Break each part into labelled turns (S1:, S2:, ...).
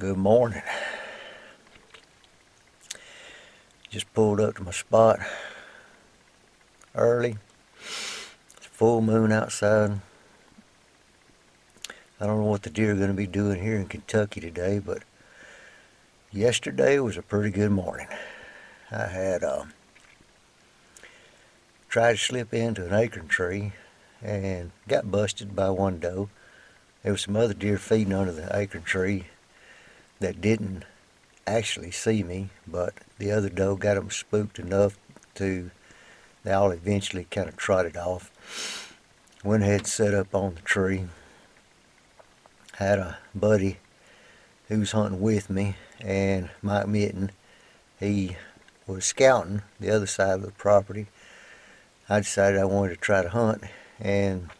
S1: Good morning. Just pulled up to my spot early. It's full moon outside. I don't know what the deer are going to be doing here in Kentucky today, but yesterday was a pretty good morning. I had tried to slip into an acorn tree and got busted by one doe. There was some other deer feeding under the acorn tree that didn't actually see me, but the other doe got them spooked enough to they all eventually kind of trotted off. Went ahead and set up on the tree. Had a buddy who was hunting with me, and Mike Mitten, he was scouting the other side of the property. I decided I wanted to try to hunt, and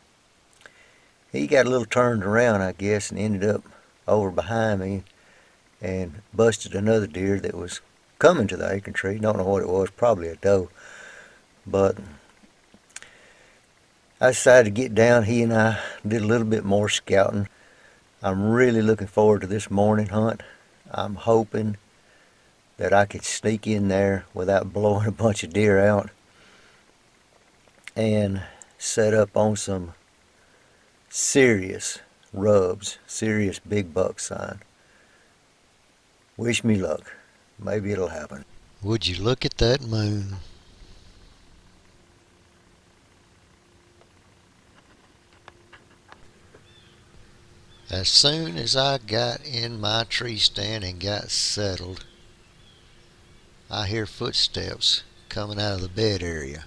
S1: he got a little turned around, I guess, and ended up over behind me and busted another deer that was coming to the acorn tree. Don't know what it was, probably a doe. But I decided to get down. He and I did a little bit more scouting. I'm really looking forward to this morning hunt. I'm hoping that I could sneak in there without blowing a bunch of deer out and set up on some serious rubs, serious big buck sign. Wish me luck. Maybe it'll happen.
S2: Would you look at that moon? As soon as I got in my tree stand and got settled, I hear footsteps coming out of the bed area.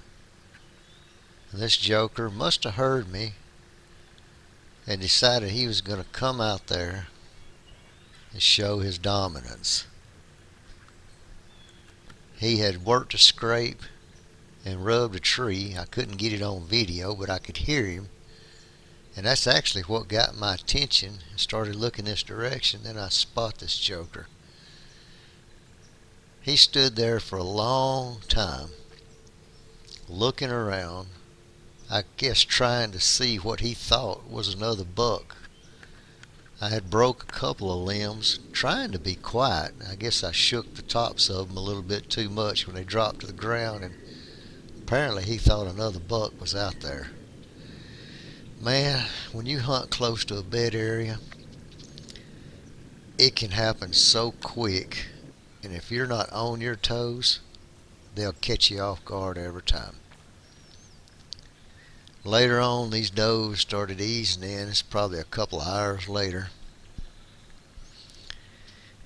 S2: And this joker must have heard me and decided he was going to come out there and show his dominance. He had worked a scrape and rubbed a tree. I couldn't get it on video, but I could hear him. And that's actually what got my attention. I started looking this direction, then I spot this joker. He stood there for a long time, looking around, I guess trying to see what he thought was another buck. I had broke a couple of limbs, trying to be quiet. I guess I shook the tops of them a little bit too much when they dropped to the ground, and apparently he thought another buck was out there. Man, when you hunt close to a bed area, it can happen so quick, and if you're not on your toes, they'll catch you off guard every time. Later on, these does started easing in. It's probably a couple of hours later,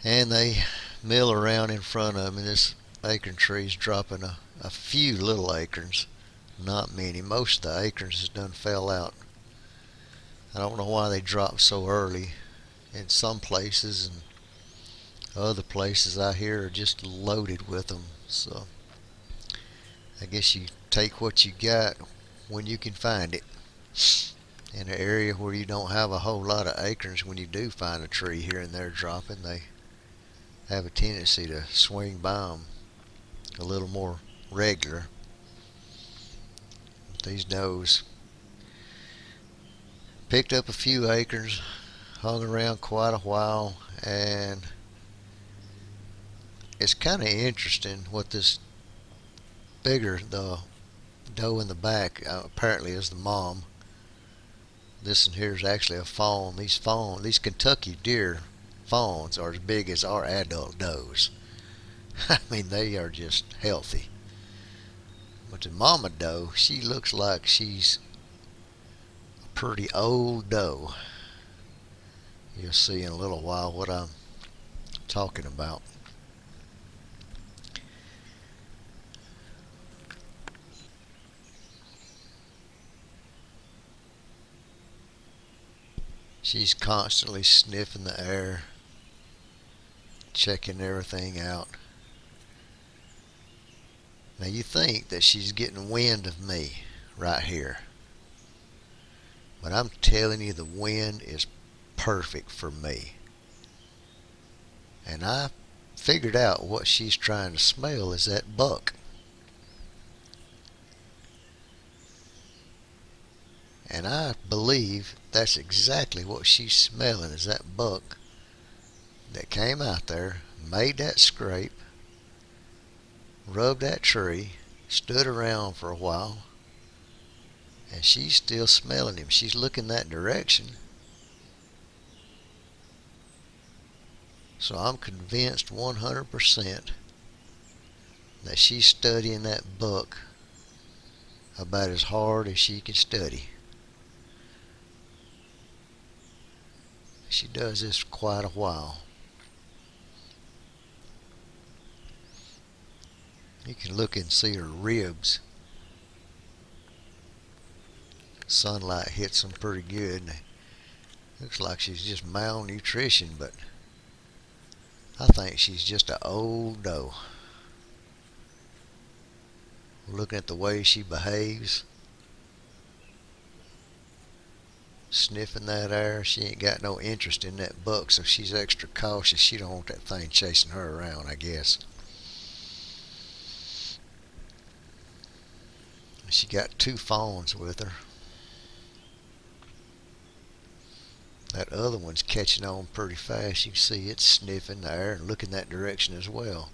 S2: and they mill around in front of me. This acorn tree's dropping a few little acorns, not many. Most of the acorns has done fell out. I don't know why they drop so early in some places, and other places I hear are just loaded with them. So I guess you take what you got when you can find it. In an area where you don't have a whole lot of acorns, when you do find a tree here and there dropping, they have a tendency to swing by them a little more regular. But these does picked up a few acorns, hung around quite a while, and it's kind of interesting what this the doe in the back apparently is the mom. This one here is actually a fawn. These Kentucky deer fawns are as big as our adult does. I mean, they are just healthy. But the mama doe, she looks like she's a pretty old doe. You'll see in a little while what I'm talking about. She's constantly sniffing the air, checking everything out. Now you think that she's getting wind of me right here, but I'm telling you the wind is perfect for me. And I figured out what she's trying to smell is that buck. And I believe that's exactly what she's smelling is that buck that came out there, made that scrape, rubbed that tree, stood around for a while, and she's still smelling him. She's looking that direction. So I'm convinced 100% that she's studying that buck about as hard as she can study. She does this for quite a while. You can look and see her ribs. Sunlight hits them pretty good. And looks like she's just malnutrition, but I think she's just an old doe. Looking at the way she behaves, sniffing that air, she ain't got no interest in that buck, so she's extra cautious. She don't want that thing chasing her around, I guess. She got 2 fawns with her. That other one's catching on pretty fast. You can see it's sniffing the air and looking that direction as well,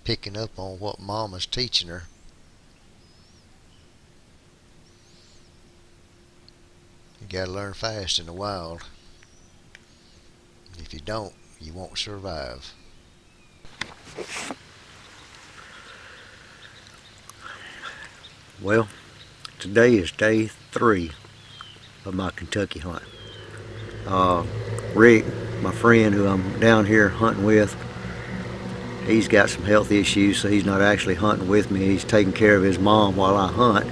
S2: picking up on what Mama's teaching her. You gotta learn fast in the wild. If you don't, you won't survive.
S1: Well, today is day 3 of my Kentucky hunt. Rick, my friend who I'm down here hunting with, he's got some health issues, so he's not actually hunting with me. He's taking care of his mom while I hunt.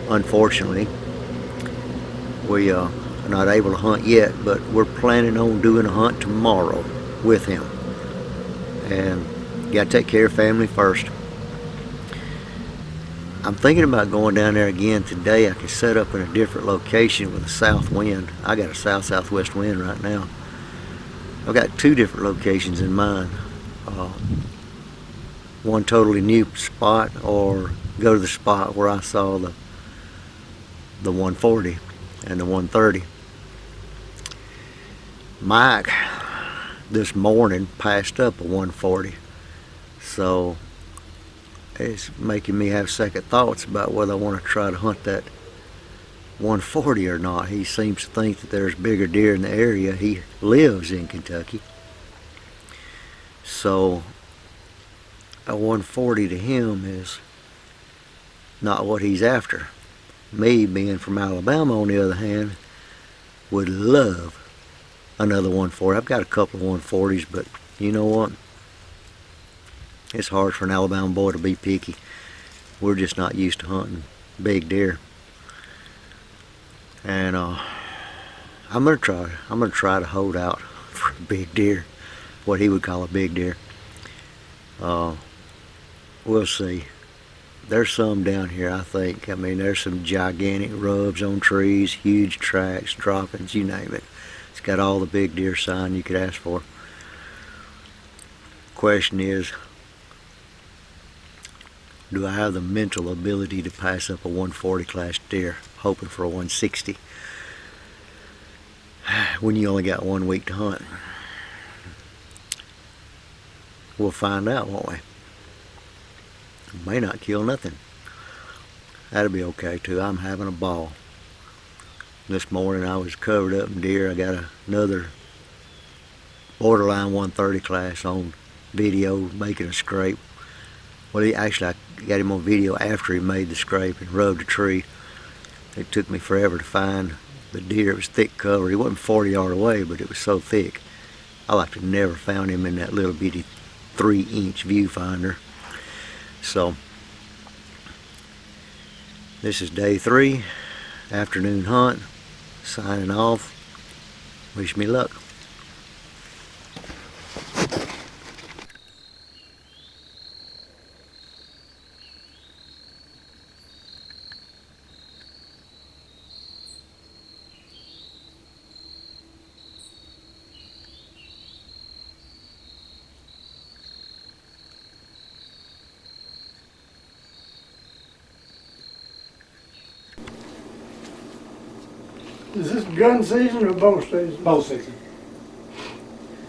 S1: Unfortunately, we are not able to hunt yet, but we're planning on doing a hunt tomorrow with him. And you got to take care of family first. I'm thinking about going down there again today. I can set up in a different location with a south wind. I got a south-southwest wind right now. I've got 2 different locations in mind. One totally new spot, or go to the spot where I saw the 140 and the 130. Mike this morning passed up a 140, so it's making me have second thoughts about whether I want to try to hunt that 140 or not. He seems to think that there's bigger deer in the area. He lives in Kentucky, so a 140 to him is not what he's after. Me, being from Alabama, on the other hand, would love another 140. I've got a couple of 140s, but you know what? It's hard for an Alabama boy to be picky. We're just not used to hunting big deer. And I'm gonna try to hold out for a big deer, what he would call a big deer. We'll see. There's some down here, I think. I mean, there's some gigantic rubs on trees, huge tracks, droppings, you name it. It's got all the big deer sign you could ask for. Question is, do I have the mental ability to pass up a 140 class deer, hoping for a 160, when you only got 1 week to hunt? We'll find out, won't we? May not kill nothing. That'll be okay too. I'm having a ball. This morning I was covered up in deer. I got another borderline 130 class on video making a scrape. Well, I got him on video after he made the scrape and rubbed a tree. It took me forever to find the deer. It was thick cover. He wasn't 40 yards away, but it was so thick. I like to never found him in that little bitty 3-inch viewfinder. So this is day 3, afternoon hunt, signing off. Wish me luck.
S3: Is this gun season or bow season?
S4: Bow season.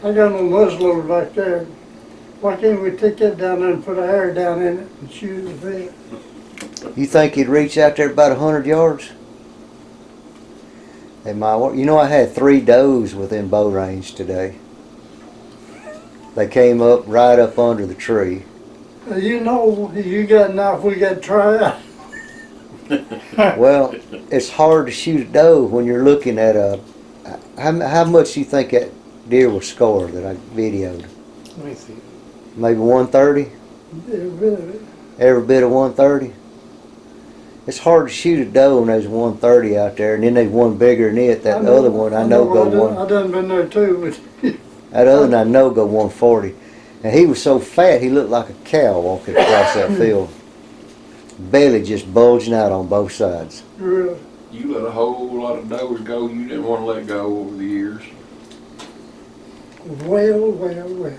S3: I got no muzzleloader back there. Why can't we take that down there and put an air down in it and shoot the vet?
S1: You think he'd reach out there about 100 yards? They might work. You know, I had 3 does within bow range today. They came up right up under the tree.
S3: You know, you got enough we got to try out.
S1: Well, it's hard to shoot a doe when you're looking at a. How much do you think that deer will score that I videoed?
S4: Let me see.
S1: Maybe 130?
S3: Yeah, really.
S1: Every bit of 130? It's hard to shoot a doe when there's 130 out there, and then there's one bigger than it. That other one I know go one.
S3: I done been there too, but
S1: That other one I know go 140. And he was so fat he looked like a cow walking across that field. Belly just bulging out on both sides.
S3: really.
S5: You let a whole lot of does go you didn't want to let go over the years.
S3: Well.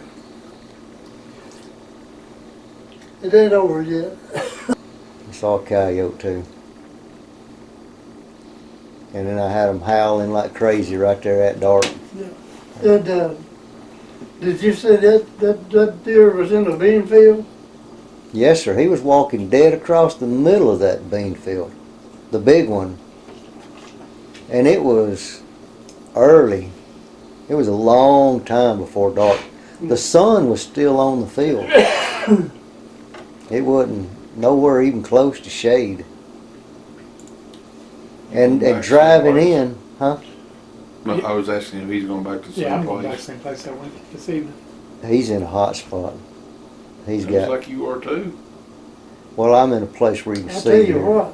S3: It ain't over yet.
S1: I saw a coyote too. And then I had them howling like crazy right there at dark.
S3: Did you say that deer was in the bean field?
S1: Yes, sir. He was walking dead across the middle of that bean field. The big one. And it was early. It was a long time before dark. The sun was still on the field. It wasn't nowhere even close to shade. And driving in, huh?
S5: No, I was asking if he's going back to the
S4: Yeah,
S5: same
S4: I'm going back to
S5: place.
S4: the same place I went this evening.
S1: He's in a hot spot. He's
S5: Sounds
S1: got.
S5: like you are too.
S1: Well, I'm in a place where you can
S3: I'll
S1: see
S3: tell you
S1: deer.
S3: what,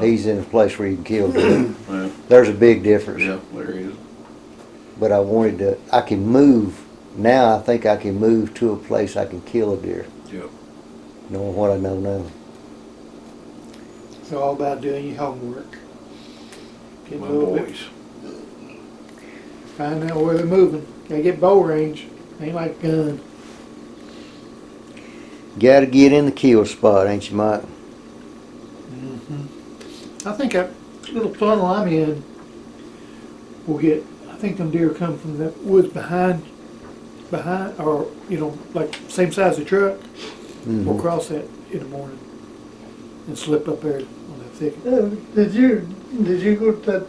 S1: He's in a place where you can kill deer.
S5: Yeah,
S1: There's a big difference.
S5: yeah, there he is.
S1: But I wanted to. I can move now. I think I can move to a place I can kill a deer.
S5: Yep.
S1: Knowing what I know now.
S4: It's all about doing your homework. Getting
S5: My
S4: a little bit,
S5: boys.
S4: find out where they're moving. Gotta get bow range. Ain't like a gun.
S1: Got to get in the kill spot, ain't you, Mike?
S4: I think that little funnel I'm in will get, I think them deer come from the woods behind, or, like same size of truck. We'll cross that in the morning and slip up there on that thicket.
S3: did you go to that,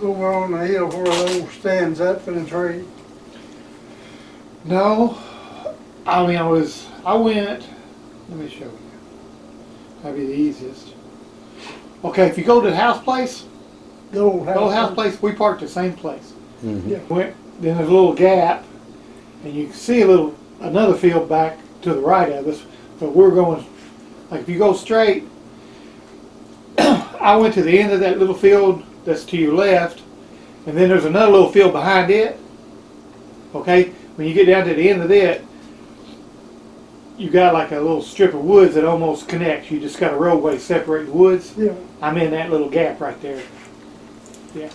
S3: over on the hill where the old stands up in the tree?
S4: No, I mean, I went, let me show you. That'd be the easiest. Okay, if you go to the house place,
S3: The old house.
S4: we parked the same place.
S1: Mm-hmm.
S3: Yeah.
S4: Then there's a little gap, and you can see another field back to the right of us, but we're going, like if you go straight, I went to the end of that little field that's to your left, and then there's another little field behind it. Okay, when you get down to the end of that, you got like a little strip of woods that almost connects. You just got a roadway separating the woods.
S3: Yeah.
S4: I'm in that little gap right there. Yeah.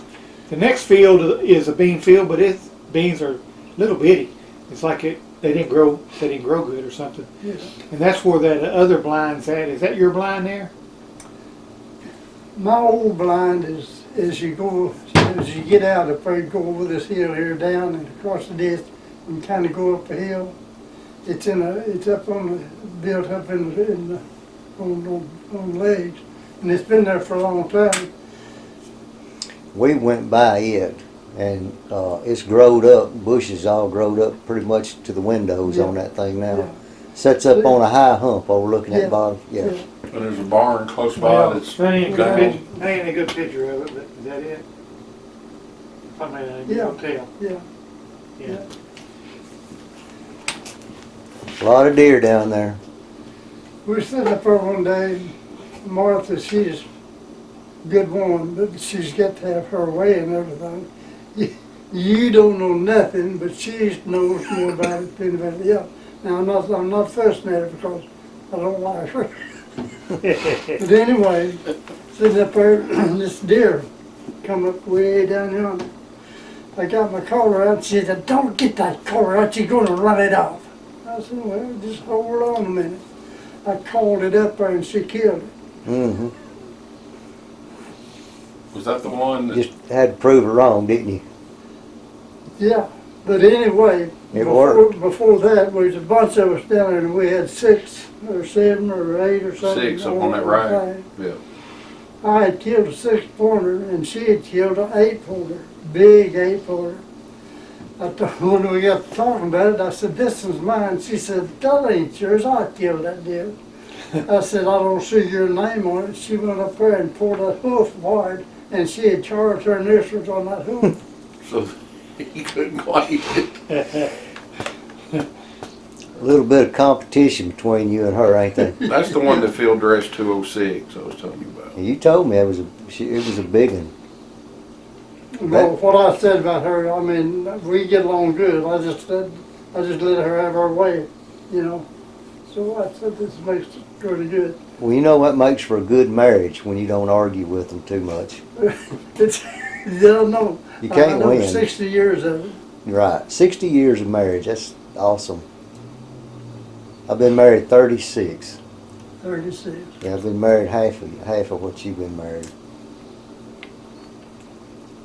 S4: The next field is a bean field, but its beans are little bitty. It's like they didn't grow good or something.
S3: Yeah.
S4: And that's where that other blind's at. Is that your blind there?
S3: My old blind is as you get out of there, you go over this hill here down and across the ditch and kind of go up the hill. It's up built up on legs, and it's been there for a long time.
S1: We went by it, and it's growed up. Bushes all growed up pretty much to the windows on that thing now.
S3: Yeah.
S1: Sets up on a high hump overlooking that bottom. Yeah.
S5: And there's a barn close by
S4: Well,
S5: that's
S4: that ain't
S5: down.
S4: a good picture of it, but is that it? I mean, you
S3: Yeah.
S4: don't tell.
S3: Yeah.
S4: Yeah.
S1: A lot of deer down there.
S3: We were sitting up there one day. Martha, she's a good woman, but she's got to have her way and everything. You don't know nothing, but she knows more about it than anybody else. Now I'm not fussing at her because I don't like her. But anyway, sitting up there, this deer come up way down yonder. I got my collar out. She said, "Don't get that collar out. You're going to run it off." I said, "Well, just hold on a minute." I called it up there and she killed it.
S1: Mm-hmm.
S5: Was that the one that
S1: Just had to prove it wrong, didn't you?
S3: Yeah, But anyway,
S1: It worked.
S3: before that, we was a bunch of us down there, and we had 6 or 7 or 8 or something.
S5: 6 up on that rag.
S3: thing.
S5: Yeah.
S3: I had killed a 6-pointer, and she had killed an 8-pointer, big 8-pointer. I told her when we got to talking about it, I said, "This is mine." She said, "That ain't yours. I killed that deer." I said, "I don't see your name on it." She went up there and pulled that hoof wide, and she had charged her initials on that hoof.
S5: So he couldn't quite it.
S1: A little bit of competition between you and her, ain't there?
S5: That's the one that field dress 206 I was telling you about.
S1: You told me it was a big one.
S3: Well, what I said about her, I mean, we get along good. I just let her have her way, you know. So I said, this makes it pretty good.
S1: Well, you know what makes for a good marriage when you don't argue with them too much.
S3: It's, yeah, no.
S1: You can't
S3: I know
S1: win.
S3: 60 years of it.
S1: Right. 60 years of marriage. That's awesome. I've been married 36.
S3: 36.
S1: Yeah, I've been married half of what you've been married.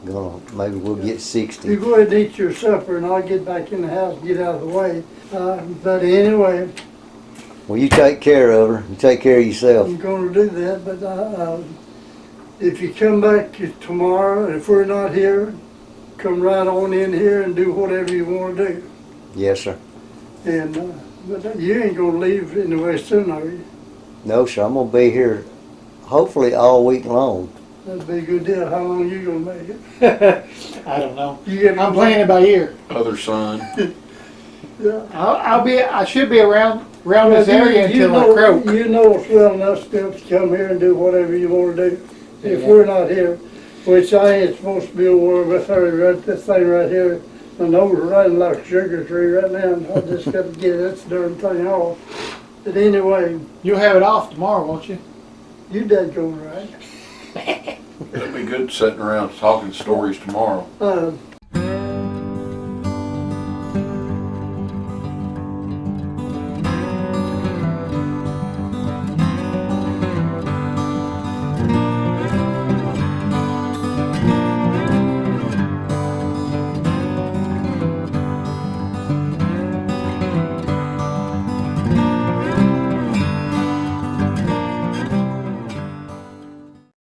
S1: Maybe we'll get 60.
S3: You go ahead and eat your supper, and I'll get back in the house and get out of the way. But anyway,
S1: Well, you take care of her. You take care of yourself.
S3: I'm going to do that. But if you come back tomorrow, and if we're not here, come right on in here and do whatever you want to do.
S1: Yes, sir.
S3: And but you ain't going to leave anyway soon, are you?
S1: No, sir. I'm gonna be here, hopefully all week long.
S3: That'd be a good deal. How long you going to make it?
S4: I don't know.
S3: You get
S4: I'm playing it by ear.
S5: Other son.
S3: Yeah.
S4: I should be around this area until I croak.
S3: You know us well enough still to come here and do whatever you want to do. If
S4: Yeah.
S3: we're not here, which I ain't supposed to be over with her, right, this thing right here. My nose is running like a sugar tree right now, and I just got to get this darn thing off. But anyway,
S4: You'll have it off tomorrow, won't you?
S3: you dead going right.
S5: It'll be good sitting around talking stories tomorrow.